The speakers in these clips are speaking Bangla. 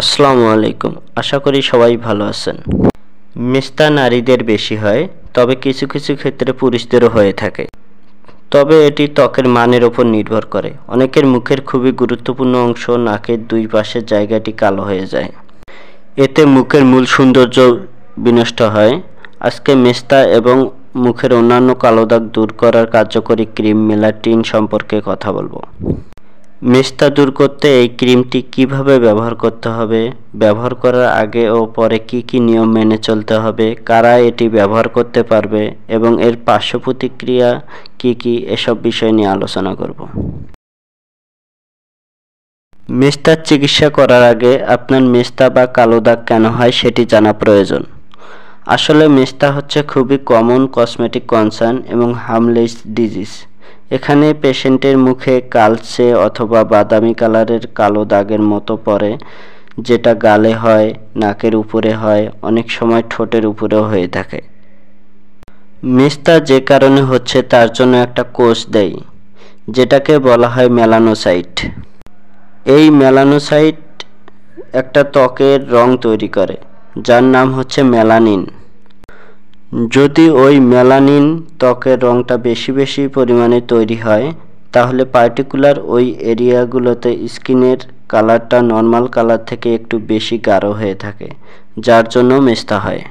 আসসালামু আলাইকুম। আশা করি সবাই ভালো আছেন। মেস্তা নারীদের বেশি হয়, তবে কিছু কিছু ক্ষেত্রে পুরুষদেরও হয়ে থাকে। তবে এটি ত্বকের মানের ওপর নির্ভর করে। অনেকের মুখের খুবই গুরুত্বপূর্ণ অংশ নাকের দুই পাশের জায়গাটি কালো হয়ে যায়। এতে মুখের মূল সৌন্দর্য বিনষ্ট হয়। আজকে মেস্তা এবং মুখের অন্যান্য কালো দাগ দূর করার কার্যকরী ক্রিম মেলাটিন সম্পর্কে কথা বলবো। মেস্তা দূর করতে এই ক্রিমটি কিভাবে ব্যবহার করতে হবে, ব্যবহার করার আগে ও পরে কি কি নিয়ম মেনে চলতে হবে, কারা এটি ব্যবহার করতে পারবে এবং এর পার্শ্ব প্রতিক্রিয়া কি কি, এসব বিষয় নিয়ে আলোচনা করব। মেস্তার চিকিৎসা করার আগে আপনার মেস্তা বা কালো দাগ কেন হয় সেটি জানা প্রয়োজন। আসলে মেস্তা হচ্ছে খুবই কমন কসমেটিক কনসার্ন এবং হার্মলেস ডিজিজ। এখানে পেশেন্টের মুখে কালচে অথবা বাদামি কালারের কালো দাগের মতো পড়ে, যেটা গালে হয়, নাকের উপরে হয়, অনেক সময় ঠোঁটের উপরেও হয়ে থাকে। মেস্তা যে কারণে হচ্ছে তার জন্য একটা কোষ দেয়, যেটাকে বলা হয় মেলানোসাইট। এই মেলানোসাইট একটা ত্বকের রং তৈরি করে, যার নাম হচ্ছে মেলানিন। যদি ওই মেলানিন ত্বকের রংটা বেশি বেশি পরিমাণে তৈরি হয়, তাহলে পার্টিকুলার ওই এরিয়াগুলোতে স্কিনের কালারটা নর্মাল কালার থেকে একটু বেশি গাঢ় হয়ে থাকে, যার জন্য মেস্তা হয়।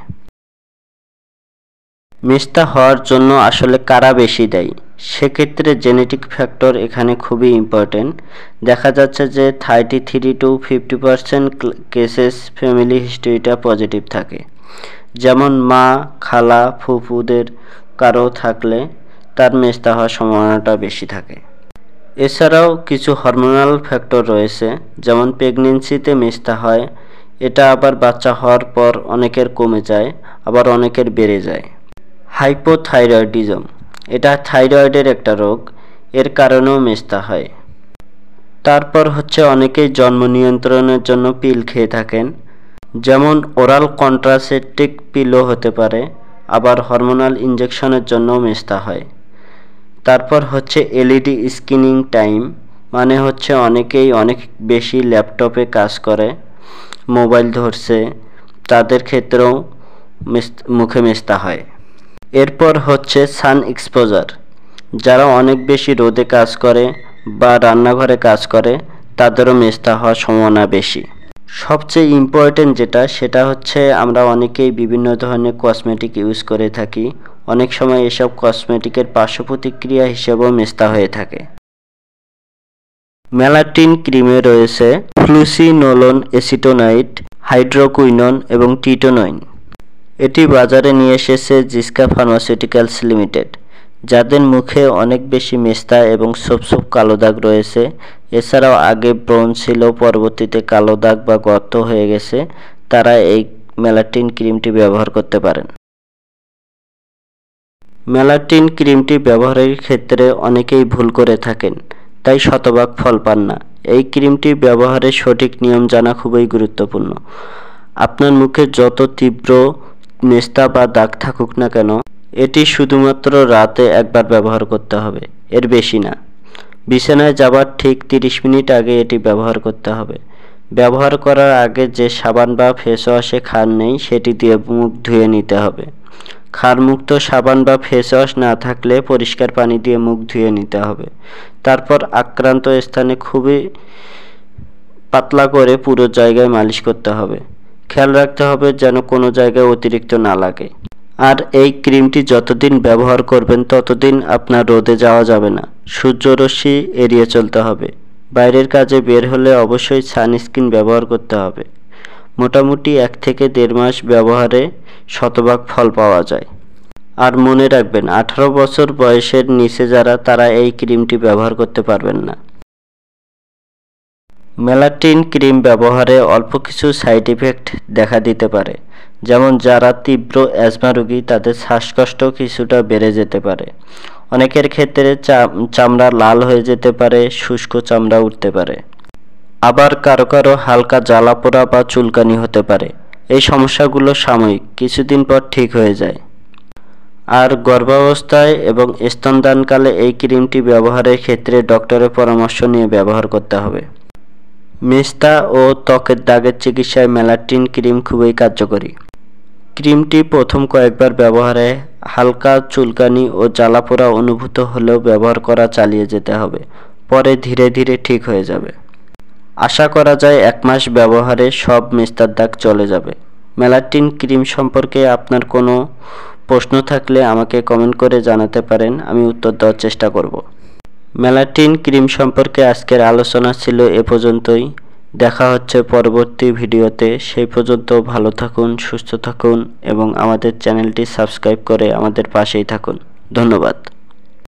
মেস্তা হওয়ার জন্য আসলে কারা বেশি দায়ী, সেক্ষেত্রে জেনেটিক ফ্যাক্টর এখানে খুবই ইম্পর্টেন্ট। দেখা যাচ্ছে যে 33 to 50% কেসেস ফ্যামিলি হিস্ট্রিটা পজিটিভ থাকে। যেমন মা, খালা, ফুফুদের কারো থাকলে তার মেস্তা হওয়ার সম্ভাবনাটা বেশি থাকে। এছাড়াও কিছু হরমোনাল ফ্যাক্টর রয়েছে, যেমন প্রেগনেন্সিতে মেস্তা হয়, এটা আবার বাচ্চা হওয়ার পর অনেকের কমে যায়, আবার অনেকের বেড়ে যায়। হাইপোথাইরয়েডিজম, এটা থাইরয়েডের একটা রোগ, এর কারণেও মেস্তা হয়। তারপর হচ্ছে অনেকেই জন্ম নিয়ন্ত্রণের জন্য পিল খেয়ে থাকেন, যেমন ওরাল কন্ট্রাসেপটিভ পিলও হতে পারে, আবার হরমোনাল ইনজেকশনের জন্যও মেস্তা হয়। তারপর হচ্ছে এলইডি স্ক্রিনিং টাইম, মানে হচ্ছে অনেকেই অনেক বেশি ল্যাপটপে কাজ করে, মোবাইল ধরছে, তাদের ক্ষেত্রেও মুখে মেস্তা হয়। এরপর হচ্ছে সান এক্সপোজার, যারা অনেক বেশি রোদে কাজ করে বা রান্নাঘরে কাজ করে, তাদেরও মেস্তা হওয়ার সম্ভাবনা বেশি। সবচেয়ে ইম্পর্টেন্ট যেটা, সেটা হচ্ছে আমরা অনেকেই বিভিন্ন ধরনের কসমেটিক ইউজ করে থাকি। অনেক সময় এসব কসমেটিকের পার্শ্ব প্রতিক্রিয়া হিসেবেও মেস্তা হয়ে থাকে। মেলাটিন ক্রিমে রয়েছে ফ্লুসিনোলোন এসিটোনাইট, হাইড্রোকুইনন এবং টিটোনাইন। এটি বাজারে নিয়ে এসেছে জিস্কা ফার্মাসিউটিক্যালস লিমিটেড। যাদের মুখে অনেক বেশি মেস্তা এবং ছোপ ছোপ কালো দাগ রয়েছে, এছাড়াও আগে ব্রণ ছিল, পরবর্তীতে কালো দাগ বা গর্ত হয়ে গেছে, তারা এই মেলাটিন ক্রিমটি ব্যবহার করতে পারেন। মেলাটিন ক্রিমটি ব্যবহারের ক্ষেত্রে অনেকেই ভুল করে থাকেন, তাই শতভাগ ফল পান না। এই ক্রিমটি ব্যবহারের সঠিক নিয়ম জানা খুবই গুরুত্বপূর্ণ। আপনার মুখে যত তীব্র মেস্তা বা দাগ থাকুক না কেন, এটি শুধুমাত্র রাতে একবার ব্যবহার করতে হবে, এর বেশি না। বিছানায় যাবার ঠিক 30 মিনিট আগে এটি ব্যবহার করতে হবে। ব্যবহার করার আগে যে সাবান বা ফেস ওয়াশে ক্ষার নেই, সেটি দিয়ে মুখ ধুয়ে নিতে হবে। ক্ষারমুক্ত সাবান বা ফেস ওয়াশ না থাকলে পরিষ্কার পানি দিয়ে মুখ ধুয়ে নিতে হবে। তারপর আক্রান্ত স্থানে খুবই পাতলা করে পুরো জায়গায় মালিশ করতে হবে। খেয়াল রাখতে হবে যেন কোনো জায়গায় অতিরিক্ত না লাগে। আর এই ক্রিমটি যতদিন ব্যবহার করবেন ততদিন আপনার রোদে যাওয়া যাবে না, সূর্যরশ্মি এড়িয়ে চলতে হবে। বাইরের কাজে বের হলে অবশ্যই সানস্ক্রিন ব্যবহার করতে হবে। মোটামুটি 1 থেকে 1.5 মাস ব্যবহারে শতভাগ ফল পাওয়া যায়। আর মনে রাখবেন, 18 বছর বয়সের নিচে যারা, তারা এই ক্রিমটি ব্যবহার করতে পারবেন না। মেলাটিন ক্রিম ব্যবহারে অল্প কিছু সাইড ইফেক্ট দেখা দিতে পারে, যেমন যারা তীব্র অ্যাজমা রোগী, তাদের শ্বাসকষ্ট কিছুটা বেড়ে যেতে পারে। অনেকের ক্ষেত্রে চামড়া লাল হয়ে যেতে পারে, শুষ্ক চামড়া উঠতে পারে। আবার কারো কারো হালকা জ্বালা পোড়া বা চুলকানি হতে পারে। এই সমস্যাগুলো সাময়িক, কিছুদিন পর ঠিক হয়ে যায়। আর গর্ভাবস্থায় এবং স্তনদানকালে এই ক্রিমটি ব্যবহারের ক্ষেত্রে ডক্টরের পরামর্শ নিয়ে ব্যবহার করতে হবে। মেস্তা ও ত্বকের দাগের চিকিৎসায় মেলাটিন ক্রিম খুবই কার্যকরী। ক্রিমটি প্রথম কয়েকবার ব্যবহারে হালকা চুলকানি ও জ্বালাপোড়া অনুভূত হলেও ব্যবহার করা চালিয়ে যেতে হবে, পরে ধীরে ধীরে ঠিক হয়ে যাবে। আশা করা যায় 1 মাস ব্যবহারে সব মেস্তার দাগ চলে যাবে। মেলাটিন ক্রিম সম্পর্কে আপনার কোনো প্রশ্ন থাকলে আমাকে কমেন্ট করে জানাতে পারেন, আমি উত্তর দেওয়ার চেষ্টা করব। মেলাটিন ক্রিম সম্পর্কে আজকের আলোচনা ছিল এ পর্যন্তই। দেখা হচ্ছে পরবর্তী ভিডিওতে। সেই পর্যন্ত ভালো থাকুন, সুস্থ থাকুন এবং আমাদের চ্যানেলটি সাবস্ক্রাইব করে আমাদের পাশেই থাকুন। ধন্যবাদ।